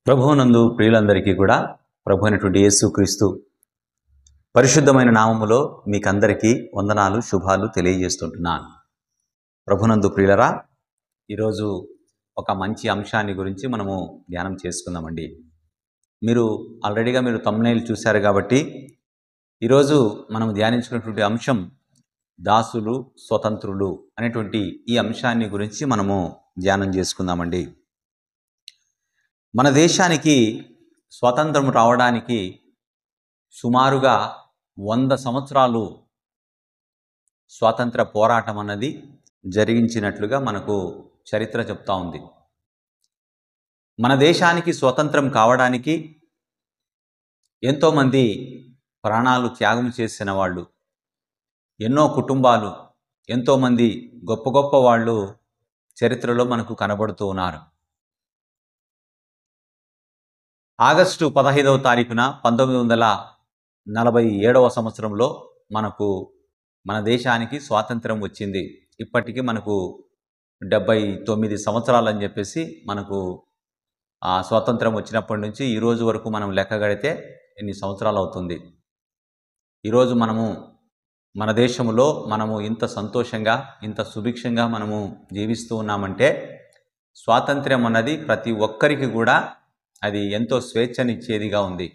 ప్రభువునందు ప్రియులందరికీ కూడా ప్రభు అయినటువంటి యేసుక్రీస్తు పరిశుద్ధమైన నామములో మీకందరికీ వందనాలు శుభాలు తెలియజేస్తుంటున్నాను. ప్రభునందు ప్రియులరా, ఈరోజు ఒక మంచి అంశాన్ని గురించి మనము ధ్యానం చేసుకుందామండి. మీరు ఆల్రెడీగా థంబ్నెయిల్ చూశారు కాబట్టి ఈరోజు మనం ధ్యానించుకున్నటువంటి అంశం దాసులు స్వతంత్రులు అనేటువంటి ఈ అంశాన్ని గురించి మనము ధ్యానం చేసుకుందామండి. మన దేశానికి స్వాతంత్రం రావడానికి సుమారుగా 100 సంవత్సరాలు స్వాతంత్ర పోరాటం అన్నది జరిగించినట్లుగా మనకు చరిత్ర చెప్తా ఉంది. మన దేశానికి స్వతంత్రం కావడానికి ఎంతోమంది ప్రాణాలు త్యాగం చేసిన వాళ్ళు, ఎన్నో కుటుంబాలు, ఎంతోమంది గొప్ప గొప్ప వాళ్ళు చరిత్రలో మనకు కనబడుతూ ఉన్నారు. ఆగస్టు 15వ తారీఖున 1947వ సంవత్సరంలో మన దేశానికి స్వాతంత్రం వచ్చింది. ఇప్పటికీ మనకు 79 సంవత్సరాలు అని చెప్పేసి మనకు ఆ స్వాతంత్రం వచ్చినప్పటి నుంచి ఈ రోజు వరకు మనం లెక్క గడితే ఎన్ని సంవత్సరాలు అవుతుంది. ఈరోజు మన దేశంలో ఇంత సంతోషంగా, ఇంత సుభిక్షంగా మనము జీవిస్తూ ఉన్నామంటే స్వాతంత్ర్యం అన్నది ప్రతి ఒక్కరికి కూడా అది ఎంతో స్వేచ్ఛనిచ్చేదిగా ఉంది.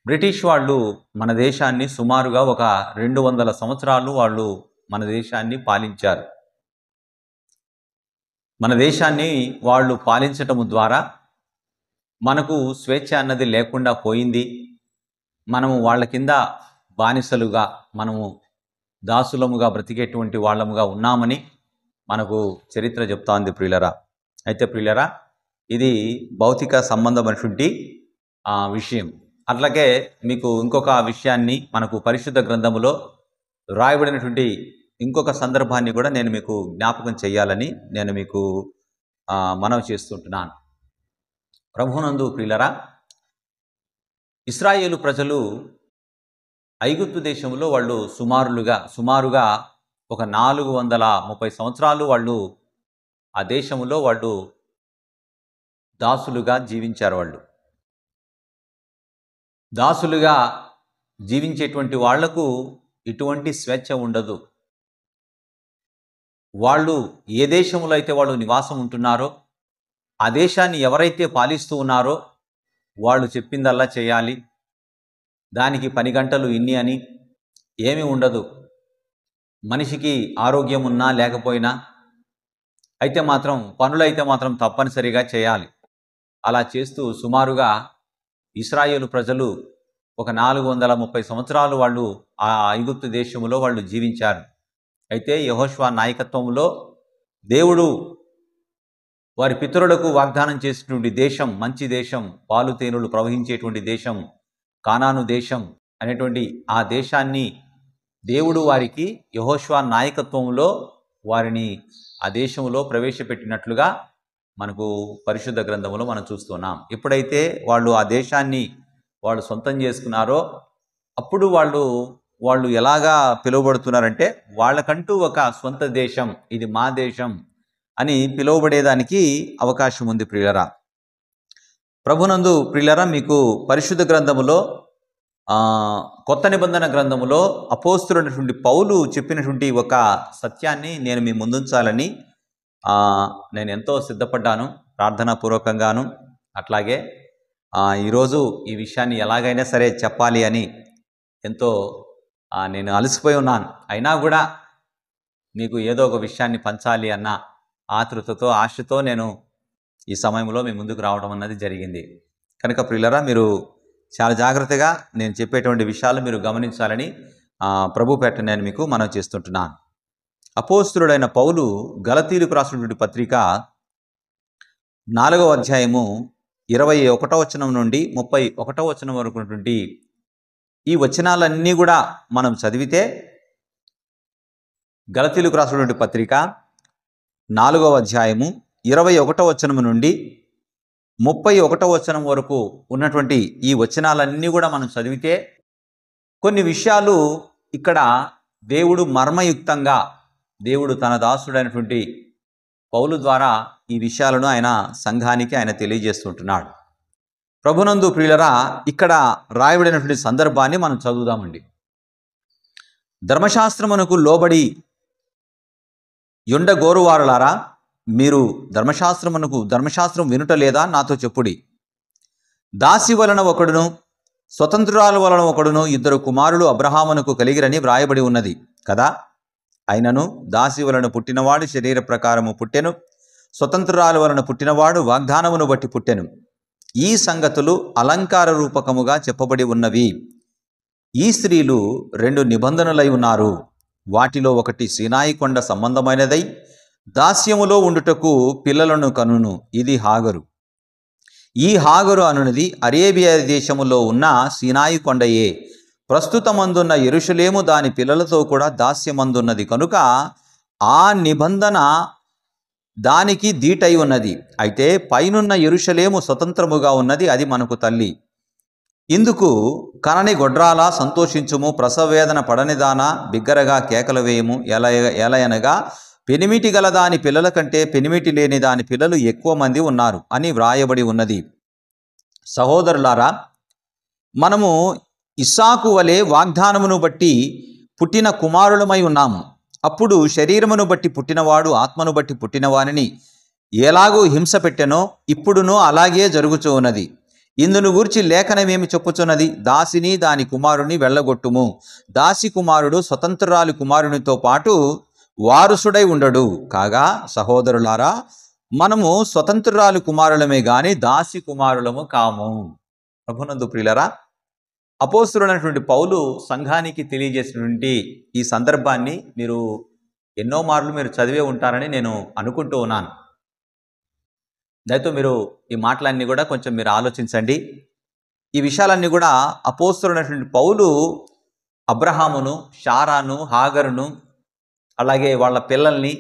బ్రిటిష్ వాళ్ళు మన దేశాన్ని సుమారుగా ఒక 200 సంవత్సరాలు వాళ్ళు మన దేశాన్ని పాలించారు. మన దేశాన్ని వాళ్ళు పాలించటము ద్వారా మనకు స్వేచ్ఛ అన్నది లేకుండా పోయింది. మనము వాళ్ళ కింద బానిసలుగా, మనము దాసులముగా బ్రతికేటువంటి వాళ్ళముగా ఉన్నామని మనకు చరిత్ర చెప్తా ఉంది ప్రియులరా. అయితే ప్రియులరా, ఇది భౌతిక సంబంధమైనటువంటి విషయం. అట్లాగే మీకు ఇంకొక విషయాన్ని మనకు పరిశుద్ధ గ్రంథములో రాయబడినటువంటి ఇంకొక సందర్భాన్ని కూడా నేను మీకు జ్ఞాపకం చేయాలని నేను మీకు మనవి చేస్తుంటున్నాను. ప్రభునందు ప్రియులరా, ఇశ్రాయేలు ప్రజలు ఐగుప్తు దేశంలో వాళ్ళు సుమారుగా ఒక 430 సంవత్సరాలు వాళ్ళు ఆ దేశంలో వాళ్ళు దాసులుగా జీవించారు. వాళ్ళు దాసులుగా జీవించేటువంటి వాళ్లకు ఇటువంటి స్వేచ్ఛ ఉండదు. వాళ్ళు ఏ దేశంలో అయితే వాళ్ళు నివాసం ఉంటున్నారో ఆ దేశాన్ని ఎవరైతే పాలిస్తూ ఉన్నారో వాళ్ళు చెప్పిందల్లా చేయాలి. దానికి పని గంటలు ఇన్ని అని ఏమీ ఉండదు. మనిషికి ఆరోగ్యం ఉన్నా లేకపోయినా పనులైతే మాత్రం తప్పనిసరిగా చేయాలి. అలా చేస్తూ సుమారుగా ఇశ్రాయేలు ప్రజలు ఒక 430 సంవత్సరాలు వాళ్ళు ఆ ఐగుప్తు దేశంలో వాళ్ళు జీవించారు. అయితే యెహోషువ నాయకత్వంలో దేవుడు వారి పితరులకు వాగ్దానం చేసినటువంటి దేశం, మంచి దేశం, పాలు తేనెలు ప్రవహించేటువంటి దేశం, కానాను దేశం అనేటువంటి ఆ దేశాన్ని దేవుడు వారికి యెహోషువ నాయకత్వంలో వారిని ఆ దేశంలో ప్రవేశపెట్టినట్లుగా మనకు పరిశుద్ధ గ్రంథంలో మనం చూస్తున్నాం. ఎప్పుడైతే వాళ్ళు ఆ దేశాన్ని వాళ్ళు సొంతం చేసుకున్నారో అప్పుడు వాళ్ళు ఎలాగా పిలువబడుతున్నారంటే వాళ్ళకంటూ ఒక సొంత దేశం, ఇది మా దేశం అని పిలువబడేదానికి అవకాశం ఉంది. ప్రియులరా, ప్రభునందు ప్రియులరా, మీకు పరిశుద్ధ గ్రంథములో కొత్త నిబంధన గ్రంథములో అపోస్తులైనటువంటి పౌలు చెప్పినటువంటి ఒక సత్యాన్ని నేను మీ ముందుంచాలని నేను ఎంతో సిద్ధపడ్డాను, ప్రార్థనాపూర్వకంగాను. అట్లాగే ఈరోజు ఈ విషయాన్ని ఎలాగైనా సరే చెప్పాలి అని ఎంతో నేను అలసిపోయి ఉన్నాను. అయినా కూడా మీకు ఏదో ఒక విషయాన్ని పంచాలి అన్న ఆతృతతో, ఆశతో నేను ఈ సమయంలో మీ ముందుకు రావడం అన్నది జరిగింది. కనుక ప్రియులరా, మీరు చాలా జాగ్రత్తగా నేను చెప్పేటువంటి విషయాలు మీరు గమనించాలని ప్రభు పేట నేను మీకు మనవి చేస్తుంటున్నాను. అపోస్తులుడైన పౌలు గలతీయులకు రాసినటువంటి పత్రిక 4వ అధ్యాయము 21వ వచనం నుండి 31వ వచనం వరకు ఉన్నటువంటి ఈ వచనాలన్నీ కూడా మనం చదివితే గలతీయులకు రాసినటువంటి పత్రిక 4వ అధ్యాయము 21వ వచనం నుండి 31వ వచనం వరకు ఉన్నటువంటి ఈ వచనాలన్నీ కూడా మనం చదివితే కొన్ని విషయాలు ఇక్కడ దేవుడు మర్మయుక్తంగా, దేవుడు తన దాసుడైనటువంటి పౌలు ద్వారా ఈ విషయాలను ఆయన సంఘానికి ఆయన తెలియజేస్తుంటున్నాడు. ప్రభునందు ప్రియులరా, ఇక్కడ రాయబడినటువంటి సందర్భాన్ని మనం చదువుదామండి. ధర్మశాస్త్రమునకు లోబడి యొండగోరువారులారా, మీరు ధర్మశాస్త్రం వినుట లేదా? నాతో చెప్పుడి. దాసి వలన ఒకడును స్వతంత్రురాలు వలన ఒకడును ఇద్దరు కుమారులు అబ్రహామునకు కలిగిరని వ్రాయబడి ఉన్నది కదా. అయినను దాసి వలన పుట్టినవాడు శరీర ప్రకారము పుట్టెను, స్వతంత్రురాలు వలన పుట్టినవాడు వాగ్దానమును బట్టి పుట్టెను. ఈ సంగతులు అలంకార రూపకముగా చెప్పబడి ఉన్నవి. ఈ స్త్రీలు 2 నిబంధనలై ఉన్నారు. వాటిలో ఒకటి సీనాయి కొండ సంబంధమైనదై దాస్యములో ఉండుటకు పిల్లలను కనును. ఇది హాగరు. ఈ హాగరు అనునది అరేబియా దేశములో ఉన్న సీనాయి కొండయే. ప్రస్తుతమందున్న యెరూషలేము దాని పిల్లలతో కూడా దాస్యమందున్నది కనుక ఆ నిబంధన దానికి దీటై ఉన్నది. అయితే పైనున్న యెరూషలేము స్వతంత్రముగా ఉన్నది, అది మనకు తల్లి. ఇందుకు కనని గొడ్రాలా సంతోషించుము, ప్రసవవేదన పడనిదానా బిగ్గరగా కేకలు వేయము. ఎలయనగా పెనిమిటి గల దాని పిల్లల కంటే పెనిమిటి లేని దాని పిల్లలు ఎక్కువ మంది ఉన్నారు అని వ్రాయబడి ఉన్నది. సహోదరులారా, మనము ఇస్సాకు వలె వాగ్దానమును బట్టి పుట్టిన కుమారులమై ఉన్నాము. అప్పుడు శరీరమును బట్టి పుట్టినవాడు ఆత్మను బట్టి పుట్టినవానిని ఎలాగూ హింస పెట్టెనో ఇప్పుడునో అలాగే జరుగుచూ ఉన్నది. ఇందును గూర్చి లేఖనమేమి చెప్పుచున్నది? దాసిని దాని కుమారుని వెళ్ళగొట్టుము. దాసి కుమారుడు స్వతంత్రురాలి కుమారునితో పాటు వారసుడై ఉండడు. కాగా సహోదరులారా, మనము స్వతంత్రురాలి కుమారులమే గాని దాసి కుమారులము కాము. ప్రభునందు ప్రియులరా, అపోస్తలుడైనటువంటి పౌలు సంఘానికి తెలియజేసినటువంటి ఈ సందర్భాన్ని మీరు ఎన్నో మార్లు మీరు చదివే ఉంటారని నేను అనుకుంటూ ఉన్నాను. దయతో మీరు ఈ మాటలన్నీ కూడా కొంచెం మీరు ఆలోచించండి. ఈ విషయాలన్నీ కూడా అపోస్తలుడైనటువంటి పౌలు అబ్రహామును, శారాను, హాగరును, అలాగే వాళ్ళ పిల్లల్ని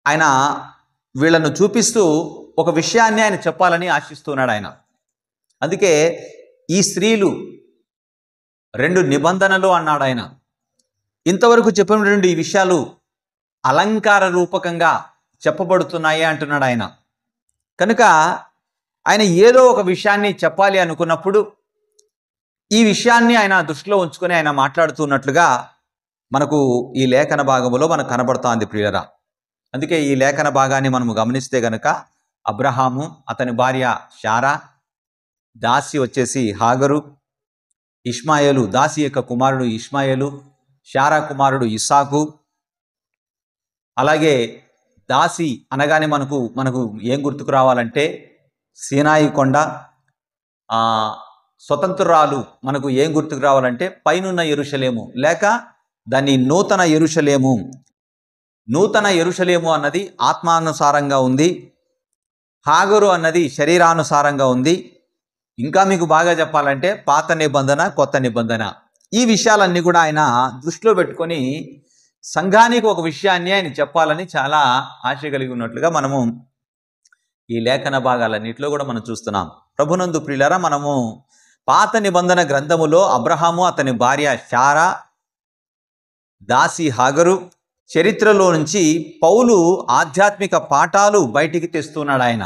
ఆయన వీళ్ళను చూపిస్తూ ఒక విషయాన్ని ఆయన చెప్పాలని ఆశిస్తున్నాడు ఆయన. అందుకే ఈ స్త్రీలు 2 నిబంధనలు అన్నాడు ఆయన. ఇంతవరకు చెప్పినటువంటి ఈ విషయాలు అలంకార రూపకంగా చెప్పబడుతున్నాయి అంటున్నాడు ఆయన. కనుక ఆయన ఏదో ఒక విషయాన్ని చెప్పాలి అనుకున్నప్పుడు ఈ విషయాన్ని ఆయన దృష్టిలో ఉంచుకొని ఆయన మాట్లాడుతున్నట్లుగా మనకు ఈ లేఖన భాగములో మనకు కనబడుతోంది ప్రియులరా. అందుకే ఈ లేఖన భాగాన్ని మనము గమనిస్తే గనక అబ్రహాము, అతని భార్య శారా, దాసి వచ్చేసి హాగరు, ఇష్మాయేలు, దాసి యొక్క కుమారుడు ఇష్మాయేలు, శారా కుమారుడు ఇస్సాకు. అలాగే దాసి అనగానే మనకు ఏం గుర్తుకు రావాలంటే సీనాయి కొండ. స్వతంత్రురాలు మనకు ఏం గుర్తుకు రావాలంటే పైనున్న యెరూషలేము, లేక దాన్ని నూతన యెరూషలేము. నూతన యెరూషలేము అన్నది ఆత్మానుసారంగా ఉంది, హాగరు అన్నది శరీరానుసారంగా ఉంది. ఇంకా మీకు బాగా చెప్పాలంటే పాత నిబంధన, కొత్త నిబంధన. ఈ విషయాలన్నీ కూడా ఆయన దృష్టిలో పెట్టుకొని సంఘానికి ఒక విషయాన్ని ఆయన చెప్పాలని చాలా ఆశ కలిగి ఉన్నట్లుగా మనము ఈ లేఖన భాగాలన్నింటిలో కూడా మనం చూస్తున్నాం. ప్రభునందు ప్రియులారా, మనము పాత నిబంధన గ్రంథములో అబ్రహాము, అతని భార్య శారా, దాసి హాగరు చరిత్రలో నుంచి పౌలు ఆధ్యాత్మిక పాఠాలు బయటికి తెస్తున్నాడు ఆయన.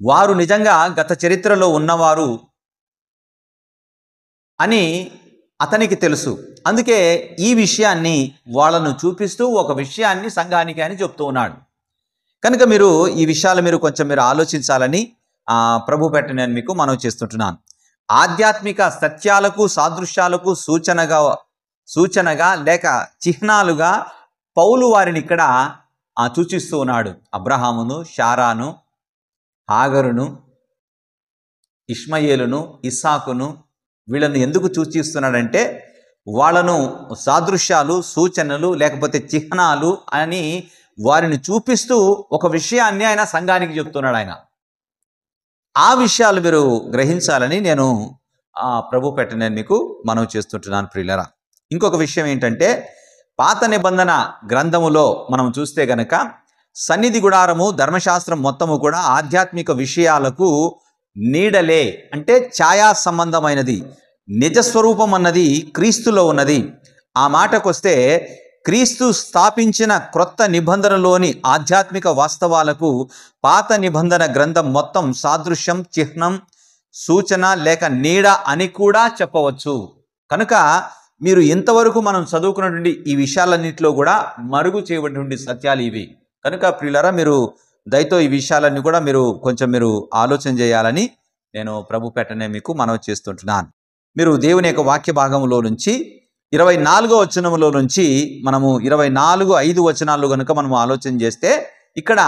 వారు నిజంగా గత చరిత్రలో ఉన్నవారు అని అతనికి తెలుసు. అందుకే ఈ విషయాన్ని వాళ్ళను చూపిస్తూ ఒక విషయాన్ని సంఘానికి అని చెప్తూ ఉన్నాడు. కనుక మీరు ఈ విషయాలు మీరు కొంచెం ఆలోచించాలని ప్రభు పెట్ట నేను మీకు మనవి చేస్తుంటున్నాను. ఆధ్యాత్మిక సత్యాలకు, సాదృశ్యాలకు సూచనగా లేక చిహ్నాలుగా పౌలు వారిని ఇక్కడ సూచిస్తూ ఉన్నాడు. అబ్రహామును, శారాను, హాగరును, ఇష్మాయేలును, ఇస్సాకును వీళ్ళను ఎందుకు సూచిస్తున్నాడంటే వాళ్ళను సాదృశ్యాలు, సూచనలు లేకపోతే చిహ్నాలు అని వారిని చూపిస్తూ ఒక విషయాన్ని ఆయన సంఘానికి చెప్తున్నాడు ఆయన. ఆ విషయాలు మీరు గ్రహించాలని నేను ప్రభు పెట్ట నేను మీకు మనవి చేస్తుంటున్నాను ప్రియులరా. ఇంకొక విషయం ఏంటంటే పాత నిబంధన గ్రంథములో మనం చూస్తే గనక సన్నిధి గుడారము, ధర్మశాస్త్రం మొత్తము కూడా ఆధ్యాత్మిక విషయాలకు నీడలే, అంటే ఛాయా సంబంధమైనది. నిజస్వరూపం అన్నది క్రీస్తులో ఉన్నది. ఆ మాటకొస్తే క్రీస్తు స్థాపించిన క్రొత్త నిబంధనలోని ఆధ్యాత్మిక వాస్తవాలకు పాత నిబంధన గ్రంథం మొత్తం సాదృశ్యం, చిహ్నం, సూచన లేక నీడ అని కూడా చెప్పవచ్చు. కనుక మీరు ఇంతవరకు మనం చదువుకున్నటువంటి ఈ విషయాలన్నింటిలో కూడా మరుగు చేయబడినటువంటి సత్యాలు ఇవి. కనుక ప్రియులారా, మీరు దయతో ఈ విషయాలన్నీ కూడా మీరు ఆలోచన చేయాలని నేను ప్రభు పెట్టనే మీకు మనవి చేస్తుంటున్నాను. మీరు దేవుని యొక్క వాక్య భాగంలో నుంచి 24వ వచనంలో నుంచి మనము 24-5 వచనాలు కనుక మనం ఆలోచన చేస్తే, ఇక్కడ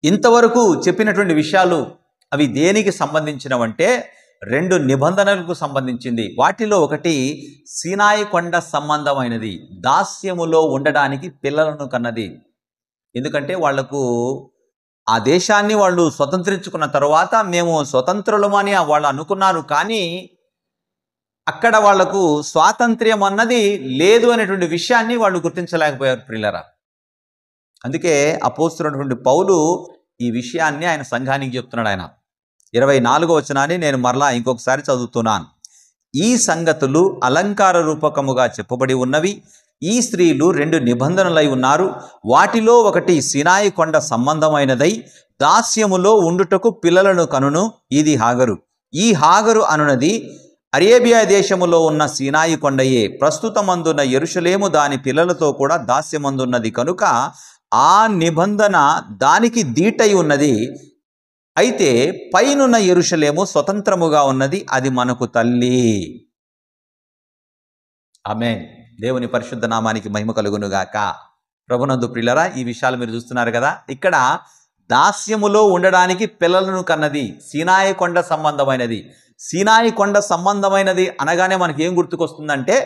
ఇంతవరకు చెప్పినటువంటి విషయాలు అవి దేనికి సంబంధించినవంటే 2 నిబంధనలకు సంబంధించింది. వాటిలో ఒకటి సీనాయి కొండ సంబంధమైనది, దాస్యములో ఉండడానికి పిల్లలను కన్నది. ఎందుకంటే వాళ్లకు ఆ దేశాన్ని వాళ్ళు స్వతంత్రించుకున్న తర్వాత మేము స్వతంత్రులమని వాళ్ళు అనుకున్నారు, కానీ అక్కడ వాళ్లకు స్వాతంత్ర్యం అన్నది లేదు అనేటువంటి విషయాన్ని వాళ్ళు గుర్తించలేకపోయారు ప్రియులారా. అందుకే అపోస్తలుడైనటువంటి పౌలు ఈ విషయాన్ని ఆయన సంఘానికి చెప్తున్నాడు. ఆయన 24వ వచనాన్ని నేను మరలా ఇంకొకసారి చదువుతున్నాను. ఈ సంగతులు అలంకార రూపకముగా చెప్పబడి ఉన్నవి. ఈ స్త్రీలు 2 నిబంధనలై ఉన్నారు. వాటిలో ఒకటి సీనాయి కొండ సంబంధమైనదై దాస్యములో ఉండుటకు పిల్లలను కనును. ఇది హాగరు. ఈ హాగరు అనునది అరేబియా దేశములో ఉన్న సీనాయి కొండయే. ప్రస్తుతమందున్న యెరూషలేము దాని పిల్లలతో కూడా దాస్యమందున్నది కనుక ఆ నిబంధన దానికి దీటై ఉన్నది. అయితే పైనున్న యెరూషలేము స్వతంత్రముగా ఉన్నది, అది మనకు తల్లి. ఆమేన్. దేవుని పరిశుద్ధ నామానికి మహిమ కలుగునుగాక. ప్రభునందు ప్రియులారా, ఈ విషయాలు మీరు చూస్తున్నారు కదా. ఇక్కడ దాస్యములో ఉండడానికి పిల్లలను కన్నది, సీనాయి కొండ సంబంధమైనది. సీనాయి కొండ సంబంధమైనది అనగానే మనకి ఏం గుర్తుకొస్తుందంటే,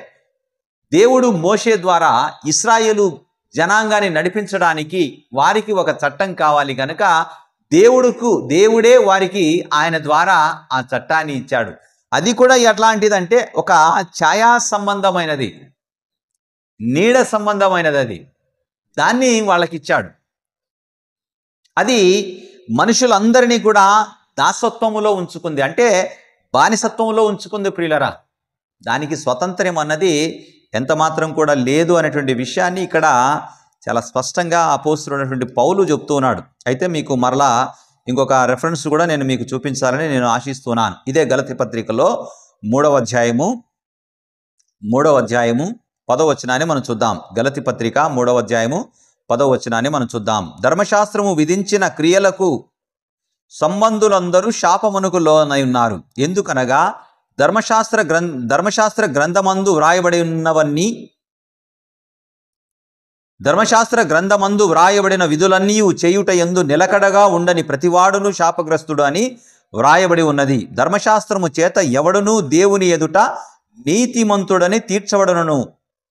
దేవుడు మోషే ద్వారా ఇశ్రాయేలు జనాంగాన్ని నడిపించడానికి వారికి ఒక చట్టం కావాలి కనుక దేవుడే వారికి ఆయన ద్వారా ఆ చట్టాన్ని ఇచ్చాడు. అది కూడా ఎట్లాంటిదంటే ఒక ఛాయా సంబంధమైనది, నీడ సంబంధమైనది. అది దాన్ని వాళ్ళకి ఇచ్చాడు. అది మనుషులందరినీ కూడా దాసత్వములో ఉంచుకుంది, అంటే బానిసత్వంలో ఉంచుకుంది ప్రియులరా. దానికి స్వతంత్రం అన్నది ఎంత మాత్రం కూడా లేదు అనేటువంటి విషయాన్ని ఇక్కడ చాలా స్పష్టంగా అపోస్తలుడైనటువంటి పౌలు చెప్తూ ఉన్నాడు. అయితే మీకు మరలా ఇంకొక రెఫరెన్స్ కూడా నేను మీకు చూపించాలని నేను ఆశిస్తున్నాను. ఇదే గలతీ పత్రికలో 3వ అధ్యాయము 10వ వచనాన్ని మనం చూద్దాం. గలతీ పత్రిక 3వ అధ్యాయము 10వ వచనాన్ని మనం చూద్దాం. ధర్మశాస్త్రము విధించిన క్రియలకు సంబంధులందరూ శాపమునకు లోనై ఉన్నారు. ఎందుకనగా ధర్మశాస్త్ర గ్రంథమందు వ్రాయబడిన విధులన్నీ చేయుట యందు నిలకడగా ఉండని ప్రతివాడును శాపగ్రస్తుడు అని వ్రాయబడి ఉన్నది. ధర్మశాస్త్రము చేత ఎవడునూ దేవుని ఎదుట నీతిమంతుడని తీర్చబడను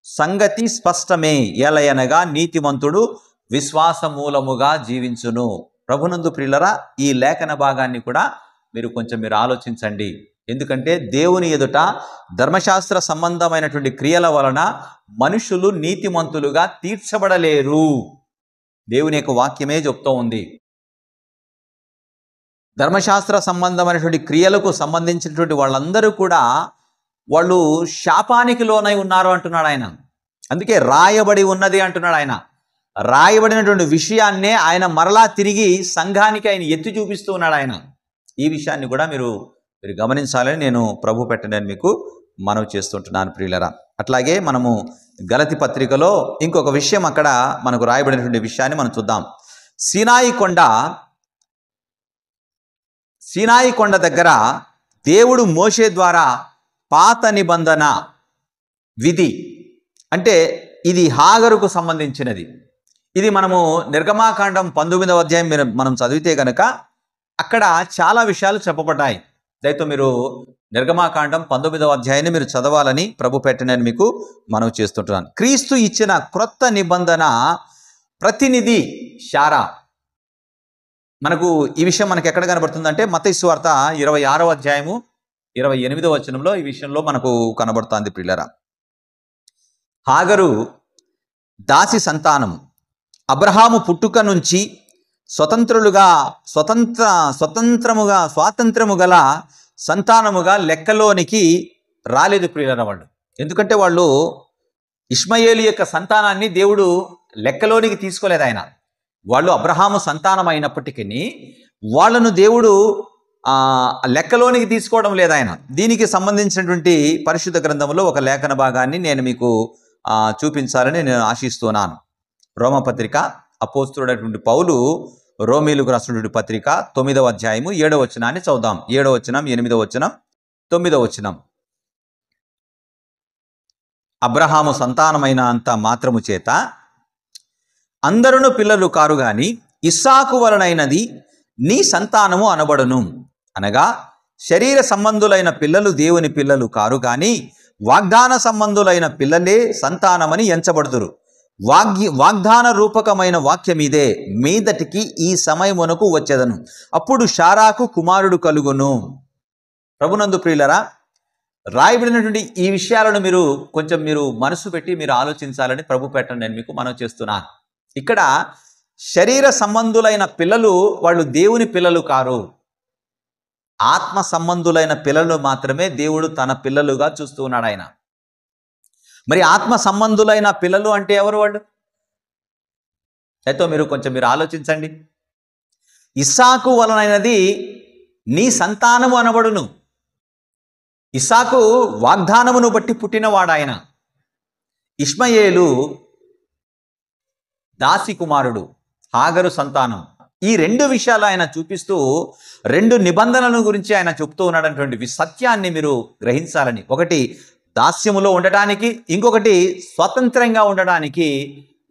సంగతి స్పష్టమే. ఏలయనగా నీతిమంతుడు విశ్వాసమూలముగా జీవించును. ప్రభునందు ప్రియులరా, ఈ లేఖన భాగాన్ని కూడా మీరు ఆలోచించండి. ఎందుకంటే దేవుని ఎదుట ధర్మశాస్త్ర సంబంధమైనటువంటి క్రియల వలన మనుషులు నీతిమంతులుగా తీర్చబడలేరు. దేవుని యొక్క వాక్యమే చెప్తూ ఉంది. ధర్మశాస్త్ర సంబంధమైనటువంటి క్రియలకు సంబంధించినటువంటి వాళ్ళందరూ కూడా వాళ్ళు శాపానికి లోనై ఉన్నారు అంటున్నాడు ఆయన. అందుకే రాయబడి ఉన్నది అంటున్నాడు ఆయన. రాయబడినటువంటి విషయాన్నే ఆయన మరలా తిరిగి సంఘానికి ఆయన ఎత్తి చూపిస్తూ ఉన్నాడు ఆయన. ఈ విషయాన్ని కూడా మీరు గమనించాలని నేను ప్రభు పెట్టనని మీకు మనవి చేస్తుంటున్నాను ప్రియులరా. అట్లాగే మనము గలతీ పత్రికలో ఇంకొక విషయం అక్కడ మనకు రాయబడినటువంటి విషయాన్ని మనం చూద్దాం. సీనాయి కొండ దగ్గర దేవుడు మోషే ద్వారా పాత నిబంధన విధి, అంటే ఇది హాగరుకు సంబంధించినది. ఇది మనము నిర్గమాకాండం 19వ అధ్యాయం మనం చదివితే కనుక అక్కడ చాలా విషయాలు చెప్పబడ్డాయి. దయతో మీరు నిర్గమాకాండం 19వ అధ్యాయాన్ని మీరు చదవాలని ప్రభు పెట్టనని మీకు మనవి చేస్తుంటున్నాను. క్రీస్తు ఇచ్చిన క్రొత్త నిబంధన ప్రతినిధి శారా. మనకు ఈ విషయం మనకు ఎక్కడ కనబడుతుందంటే మత్తయి సువార్త 26వ అధ్యాయము 28వ వచనంలో ఈ విషయంలో మనకు కనబడుతుంది ప్రియులరా. హాగరు దాసి సంతానం అబ్రహాము పుట్టుక నుంచి స్వాతంత్రము గల సంతానముగా లెక్కలోనికి రాలేదు ప్రియులరా వాళ్ళు. ఎందుకంటే వాళ్ళు ఇష్మాయేలు యొక్క సంతానాన్ని దేవుడు లెక్కలోనికి తీసుకోలేదు ఆయన. వాళ్ళు అబ్రహాము సంతానం అయినప్పటికీ వాళ్ళను దేవుడు లెక్కలోనికి తీసుకోవడం లేదు ఆయన. దీనికి సంబంధించినటువంటి పరిశుద్ధ గ్రంథంలో ఒక లేఖన భాగాన్ని నేను మీకు చూపించాలని నేను ఆశిస్తున్నాను. రోమపత్రిక అపోస్తుడైనటువంటి పౌలు రోమీలకు రాసినటువంటి పత్రిక 9వ అధ్యాయము 7వ వచనాన్ని చదువుదాం. 7వ వచనం, 8వ వచనం, 9వ వచనం. అబ్రహాము సంతానమైన అంత మాత్రము చేత అందరును పిల్లలు కారు గాని ఇస్సాకు వలనైనది నీ సంతానము అనబడును. అనగా శరీర సంబంధులైన పిల్లలు దేవుని పిల్లలు కారు గాని వాగ్దాన సంబంధులైన పిల్లలే సంతానమని ఎంచబడుదురు. వాగ్దాన రూపకమైన వాక్యమిదే, మీదటికి ఈ సమయమునకు వచ్చేదను, అప్పుడు శారాకు కుమారుడు కలుగును. ప్రభునందు ప్రియులరా, రాయబడినటువంటి ఈ విషయాలను మీరు మనసు పెట్టి మీరు ఆలోచించాలని ప్రభు పెట్టండి నేను మీకు మనవి చేస్తున్నాను. ఇక్కడ శరీర సంబంధులైన పిల్లలు వాళ్ళు దేవుని పిల్లలు కారు. ఆత్మ సంబంధులైన పిల్లలు మాత్రమే దేవుడు తన పిల్లలుగా చూస్తూ ఉన్నాడు ఆయన. మరి ఆత్మ సంబంధులైన పిల్లలు అంటే ఎవరు వాళ్ళు? అయితే మీరు ఆలోచించండి. ఇస్సాకు వలనైనది నీ సంతానము అనబడును. ఇస్సాకు వాగ్దానమును బట్టి పుట్టినవాడాయన. ఇష్మాయేలు దాసి కుమారుడు, హాగరు సంతానం. ఈ రెండు విషయాలు ఆయన చూపిస్తూ రెండు నిబంధనల గురించి ఆయన చెప్తూ ఉన్నటువంటి సత్యాన్ని మీరు గ్రహించాలని. ఒకటి దాస్యములో ఉండటానికి, ఇంకొకటి స్వతంత్రంగా ఉండడానికి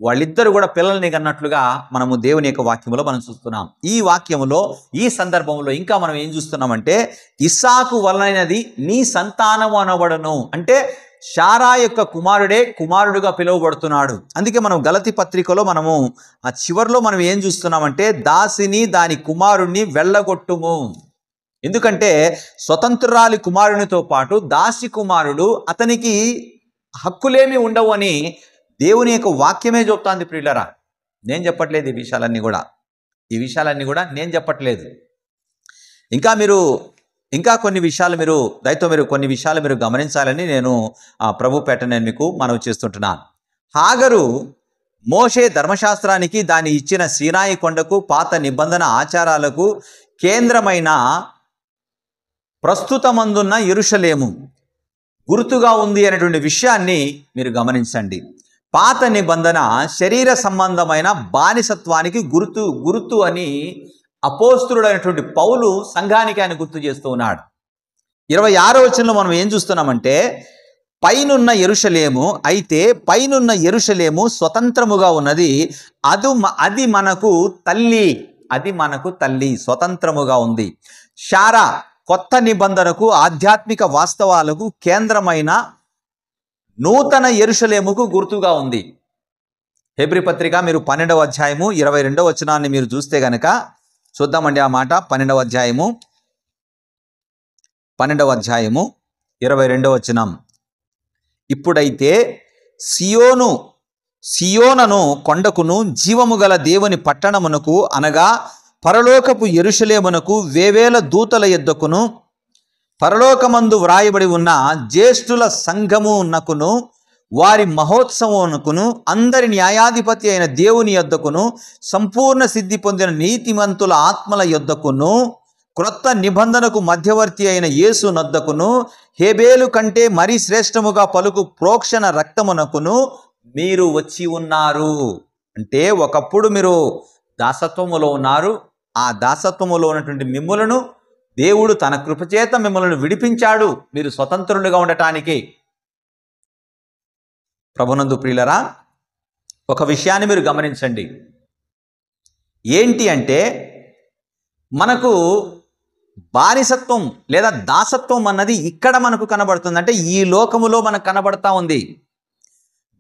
వాళ్ళిద్దరు కూడా పిల్లల్ని కన్నట్లుగా మనము దేవుని యొక్క వాక్యములో మనం చూస్తున్నాం. ఈ వాక్యములో ఈ సందర్భంలో ఇంకా మనం ఏం చూస్తున్నామంటే ఇస్సాకు వలనైనది నీ సంతానము అనబడును అంటే శారా యొక్క కుమారుడే కుమారుడుగా పిలువబడుతున్నాడు. అందుకే మనం గలతీ పత్రికలో మనము ఆ చివరిలో మనం ఏం చూస్తున్నామంటే దాసిని దాని కుమారుణ్ణి వెళ్ళగొట్టుము. ఎందుకంటే స్వతంత్రురాలి కుమారునితో పాటు దాసి కుమారుడు అతనికి హక్కులేమి ఉండవు అని దేవుని యొక్క వాక్యమే చెప్తాంది. ప్రియులరా, నేను చెప్పట్లేదు ఈ విషయాలన్నీ కూడా నేను చెప్పట్లేదు. ఇంకా కొన్ని విషయాలు కొన్ని విషయాలు మీరు గమనించాలని నేను ప్రభు పేట నేను మీకు మనవి చేస్తుంటున్నాను. హాగరు మోషే ధర్మశాస్త్రానికి దాన్ని ఇచ్చిన సీనాయి కొండకు పాత నిబంధన ఆచారాలకు కేంద్రమైన ప్రస్తుతమందున్న యెరూషలేము గుర్తుగా ఉంది అనేటువంటి విషయాన్ని మీరు గమనించండి. పాత నిబంధన శరీర సంబంధమైన బానిసత్వానికి గుర్తు అని అపోస్తులుడైనటువంటి పౌలు సంఘానికి ఆయన గుర్తు చేస్తూ ఉన్నాడు. 26వ వచనంలో మనం ఏం చూస్తున్నామంటే పైనున్న యెరూషలేము, అయితే పైనున్న యెరూషలేము స్వతంత్రముగా ఉన్నది, అది మనకు తల్లి స్వతంత్రముగా ఉంది. శారా కొత్త నిబంధనకు ఆధ్యాత్మిక వాస్తవాలకు కేంద్రమైన నూతన యెరూషలేముకు గుర్తుగా ఉంది. హెబ్రీ పత్రిక మీరు 12వ అధ్యాయము 22వ వచనాన్ని మీరు చూస్తే గనక చూద్దామండి ఆ మాట. 12వ అధ్యాయము 22వ వచనం. ఇప్పుడైతే సియోనను కొండకును జీవము గల దేవుని పట్టణమునకు అనగా పరలోకపు యెరూషలేమునకు వేవేల దూతల యొద్దకును పరలోకమందు వ్రాయబడి ఉన్న జ్యేష్ఠుల సంఘమునకును వారి మహోత్సవమునకును అందరి న్యాయాధిపతి అయిన దేవుని యొద్దకును సంపూర్ణ సిద్ధి పొందిన నీతిమంతుల ఆత్మల యొద్దకును క్రొత్త నిబంధనకు మధ్యవర్తి అయిన యేసు నొద్దకును హేబేలు కంటే మరీ శ్రేష్టముగా పలుకు ప్రోక్షణ రక్తమునకును మీరు వచ్చి ఉన్నారు. అంటే ఒకప్పుడు మీరు దాసత్వములో ఉన్నారు. ఆ దాసత్వములో ఉన్నటువంటి మిమ్ములను దేవుడు తన కృపచేత మిమ్మల్ని విడిపించాడు మీరు స్వతంత్రులుగా ఉండటానికి. ప్రభునందు ప్రియులరా, ఒక విషయాన్ని మీరు గమనించండి. ఏంటి అంటే మనకు బానిసత్వం లేదా దాసత్వం అన్నది ఇక్కడ మనకు కనబడుతుంది. అంటే ఈ లోకములో మనకు కనబడతా ఉంది.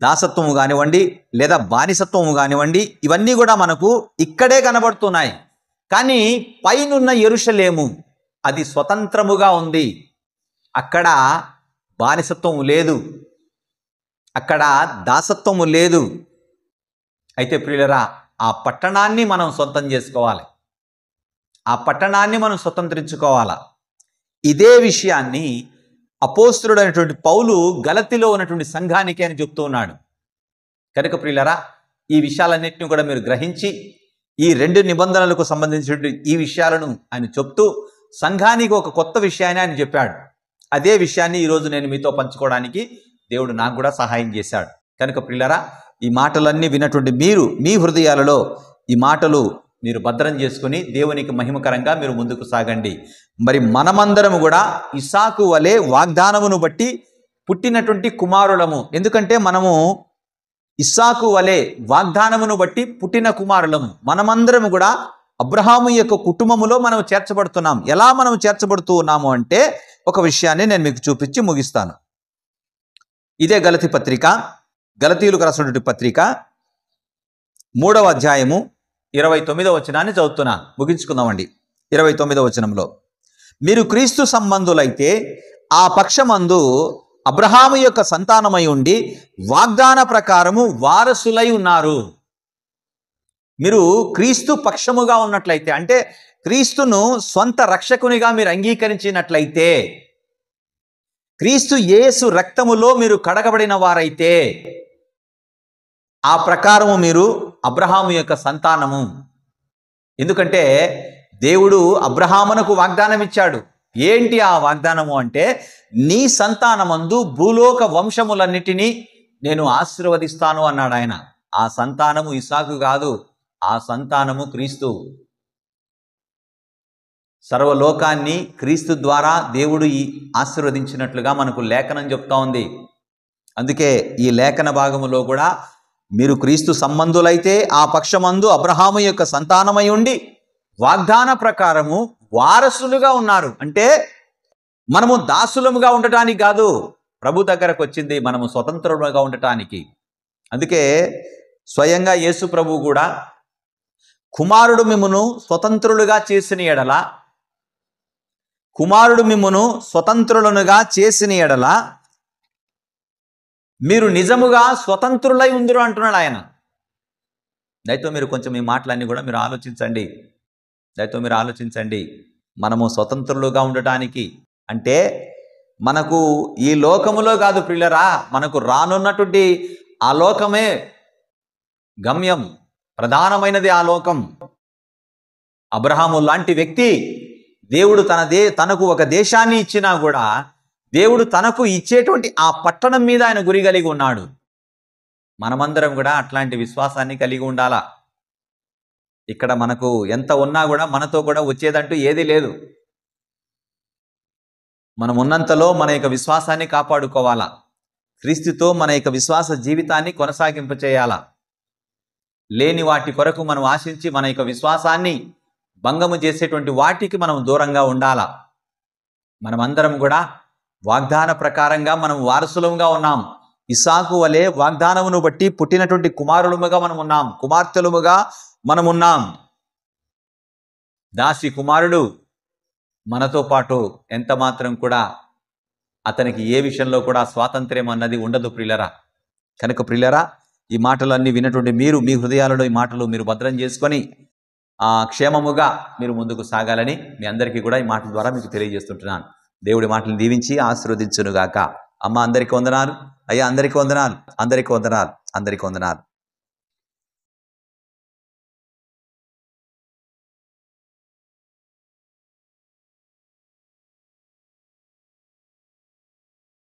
దాసత్వము కానివ్వండి లేదా బానిసత్వము కానివ్వండి, ఇవన్నీ కూడా మనకు ఇక్కడే కనబడుతున్నాయి. కానీ పైనున్న యెరూషలేము అది స్వతంత్రముగా ఉంది. అక్కడ బానిసత్వము లేదు, అక్కడ దాసత్వము లేదు. అయితే ప్రియులరా, ఆ పట్టణాన్ని మనం సొంతం చేసుకోవాలి, ఆ పట్టణాన్ని మనం స్వతంత్రించుకోవాలా. ఇదే విషయాన్ని అపోస్తులుడైనటువంటి పౌలు గలతీలో ఉన్నటువంటి సంఘానికి అని చెప్తూ ఉన్నాడు. కనుక ప్రియులారా, ఈ విషయాలన్నింటినీ కూడా మీరు గ్రహించి ఈ 2 నిబంధనలకు సంబంధించిన ఈ విషయాలను ఆయన చెప్తూ సంఘానికి ఒక కొత్త విషయాన్ని ఆయన చెప్పాడు. అదే విషయాన్ని ఈరోజు నేను మీతో పంచుకోవడానికి దేవుడు నాకు కూడా సహాయం చేశాడు. కనుక ప్రియులారా, ఈ మాటలన్నీ విన్నటువంటి మీరు మీ హృదయాలలో ఈ మాటలు మీరు భద్రం చేసుకుని దేవునికి మహిమకరంగా మీరు ముందుకు సాగండి. మరి మనమందరం కూడా ఇస్సాకు వలె వాగ్దానమును బట్టి పుట్టినటువంటి కుమారులము. ఎందుకంటే మనము ఇస్సాకు వలె వాగ్దానమును బట్టి పుట్టిన కుమారులము. మనమందరం కూడా అబ్రహాము యొక్క కుటుంబములో మనం చేర్చబడుతున్నాం. ఎలా మనం చేర్చబడుతూ ఉన్నాము అంటే ఒక విషయాన్ని నేను మీకు చూపించి ముగిస్తాను. ఇదే గలతీయులకు రాసినటువంటి పత్రిక 3వ అధ్యాయము 29వ వచనాన్ని చదువుతున్నా, ముగించుకుందామండి. 29వ వచనంలో, మీరు క్రీస్తు సంబంధులైతే ఆ పక్షమందు అబ్రహాము యొక్క సంతానమై ఉండి వాగ్దాన ప్రకారము వారసులై ఉన్నారు. మీరు క్రీస్తు పక్షముగా ఉన్నట్లయితే, అంటే క్రీస్తును స్వంత రక్షకునిగా మీరు అంగీకరించినట్లయితే, క్రీస్తు యేసు రక్తములో మీరు కడగబడిన వారైతే, ఆ ప్రకారము మీరు అబ్రహాము యొక్క సంతానము. ఎందుకంటే దేవుడు అబ్రహామునకు వాగ్దానం ఇచ్చాడు. ఏంటి ఆ వాగ్దానము అంటే, నీ సంతానమందు భూలోక వంశములన్నిటినీ నేను ఆశీర్వదిస్తాను అన్నాడు ఆయన. ఆ సంతానము ఇస్సాకు కాదు, ఆ సంతానము క్రీస్తు. సర్వలోకాన్ని క్రీస్తు ద్వారా దేవుడు ఆశీర్వదించినట్లుగా మనకు లేఖనం చెప్తా ఉంది. అందుకే ఈ లేఖన భాగములో కూడా మీరు క్రీస్తు సంబంధులైతే ఆ పక్షమందు అబ్రహాము యొక్క సంతానమై ఉండి వాగ్దాన ప్రకారము వారసులుగా ఉన్నారు. అంటే మనము దాసులముగా ఉండటానికి కాదు, ప్రభు దగ్గరకు వచ్చింది మనము స్వతంత్రులుగా ఉండటానికి. అందుకే స్వయంగా యేసు ప్రభు కూడా కుమారుడు మిమ్మును స్వతంత్రులుగా చేసిన ఎడల, కుమారుడు మిమ్మును స్వతంత్రులనుగా చేసిన ఎడల మీరు నిజముగా స్వతంత్రులై ఉందిరు అంటున్నాడు ఆయన. దయతో మీరు కొంచెం ఈ మాటలన్నీ కూడా మీరు ఆలోచించండి. మనము స్వతంత్రులుగా ఉండటానికి అంటే మనకు ఈ లోకములో కాదు ప్రియులరా, మనకు రానున్నటువంటి ఆ లోకమే గమ్యం, ప్రధానమైనది ఆ లోకం. అబ్రహాము లాంటి వ్యక్తి దేవుడు తనకు ఒక దేశాన్ని ఇచ్చినా కూడా దేవుడు తనకు ఇచ్చేటువంటి ఆ పట్టణం మీద ఆయన గురి కలిగి ఉన్నాడు. మనమందరం కూడా అట్లాంటి విశ్వాసాన్ని కలిగి ఉండాలా. ఇక్కడ మనకు ఎంత ఉన్నా కూడా మనతో కూడా వచ్చేదంటూ ఏదీ లేదు. మనం ఉన్నంతలో మన యొక్క విశ్వాసాన్ని కాపాడుకోవాలా. క్రీస్తుతో మన యొక్క విశ్వాస జీవితాన్ని కొనసాగింపచేయాలా. లేని వాటి కొరకు మనం ఆశించి మన యొక్క విశ్వాసాన్ని భంగము చేసేటువంటి వాటికి మనం దూరంగా ఉండాలా. మనమందరం కూడా వాగ్దాన ప్రకారంగా మనం వారసులముగా ఉన్నాం. ఇస్సాకు వలె వాగ్దానమును బట్టి పుట్టినటువంటి కుమారులముగా మనం ఉన్నాం, కుమార్తెలుముగా మనం ఉన్నాం. దాసి కుమారుడు మనతో పాటు ఎంత మాత్రం కూడా అతనికి ఏ విషయంలో కూడా స్వాతంత్ర్యం అన్నది ఉండదు ప్రియులరా. కనుక ప్రియులరా, ఈ మాటలన్నీ విన్నటువంటి మీరు మీ హృదయాలలో ఈ మాటలు మీరు భద్రం చేసుకొని క్షేమముగా మీరు ముందుకు సాగాలని మీ అందరికీ కూడా ఈ మాటల ద్వారా మీకు తెలియజేస్తుంటున్నాను. దేవుడి మాటలు దీవించి ఆశీర్వదించునుగాక. అమ్మ అందరికీ వందనాలు, అయ్యా అందరికీ వందనాలు.